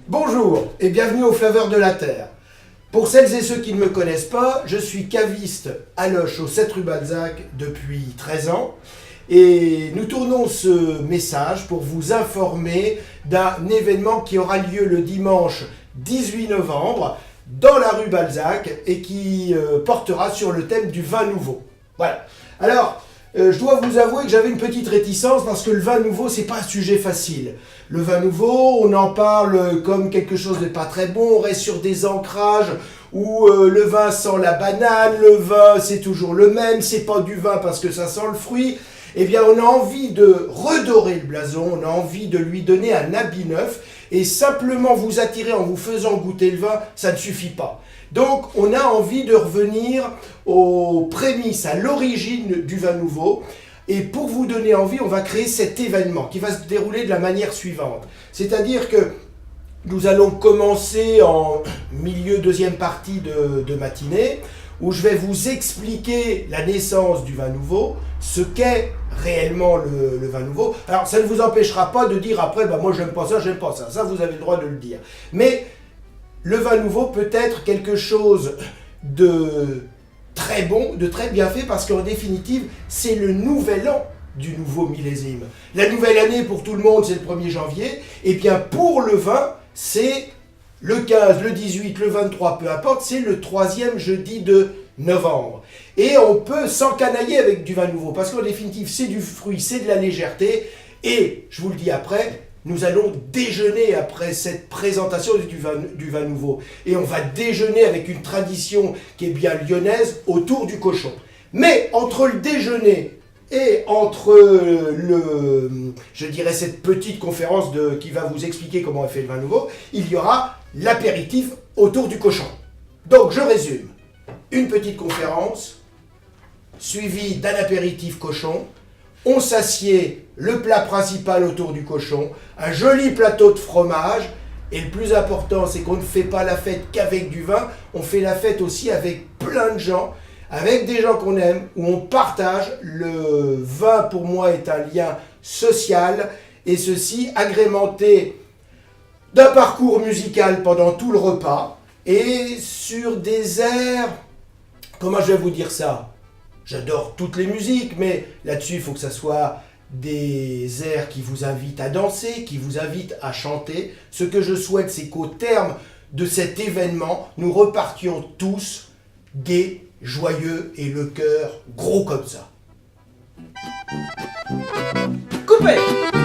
Bonjour et bienvenue aux Flaveurs de la Terre. Pour celles et ceux qui ne me connaissent pas, je suis caviste à Loches, au 7 rue Balzac, depuis 13 ans. Et nous tournons ce message pour vous informer d'un événement qui aura lieu le dimanche 18 novembre dans la rue Balzac et qui portera sur le thème du vin nouveau. Voilà. Alors, je dois vous avouer que j'avais une petite réticence parce que le vin nouveau, c'est pas un sujet facile. Le vin nouveau, on en parle comme quelque chose de pas très bon, on reste sur des ancrages où le vin sent la banane, le vin c'est toujours le même, c'est pas du vin parce que ça sent le fruit. Eh bien, on a envie de redorer le blason, on a envie de lui donner un habit neuf et simplement vous attirer en vous faisant goûter le vin, ça ne suffit pas. Donc, on a envie de revenir aux prémices, à l'origine du vin nouveau. Et pour vous donner envie, on va créer cet événement qui va se dérouler de la manière suivante. C'est-à-dire que nous allons commencer en milieu deuxième partie de matinée, où je vais vous expliquer la naissance du vin nouveau, ce qu'est réellement le vin nouveau. Alors, ça ne vous empêchera pas de dire après, moi j'aime pas ça, ça vous avez le droit de le dire. Mais le vin nouveau peut être quelque chose de très bon, de très bien fait, parce qu'en définitive, c'est le nouvel an du nouveau millésime. La nouvelle année pour tout le monde, c'est le 1er janvier, et bien pour le vin, c'est le 15, le 18, le 23, peu importe, c'est le 3e jeudi de novembre. Et on peut s'encanailler avec du vin nouveau, parce qu'en définitive, c'est du fruit, c'est de la légèreté, et je vous le dis après, nous allons déjeuner après cette présentation du vin nouveau. Et on va déjeuner avec une tradition qui est bien lyonnaise autour du cochon. Mais entre le déjeuner et entre je dirais cette petite conférence qui va vous expliquer comment on fait le vin nouveau, il y aura l'apéritif autour du cochon. Donc je résume. Une petite conférence suivie d'un apéritif cochon. On s'assied, le plat principal autour du cochon, un joli plateau de fromage, et le plus important, c'est qu'on ne fait pas la fête qu'avec du vin, on fait la fête aussi avec plein de gens, avec des gens qu'on aime, où on partage. Le vin, pour moi, est un lien social, et ceci agrémenté d'un parcours musical pendant tout le repas, et sur des airs, comment je vais vous dire ça ? J'adore toutes les musiques, mais là-dessus, il faut que ça soit des airs qui vous invitent à danser, qui vous invitent à chanter. Ce que je souhaite, c'est qu'au terme de cet événement, nous repartions tous gais, joyeux et le cœur gros comme ça. Coupez!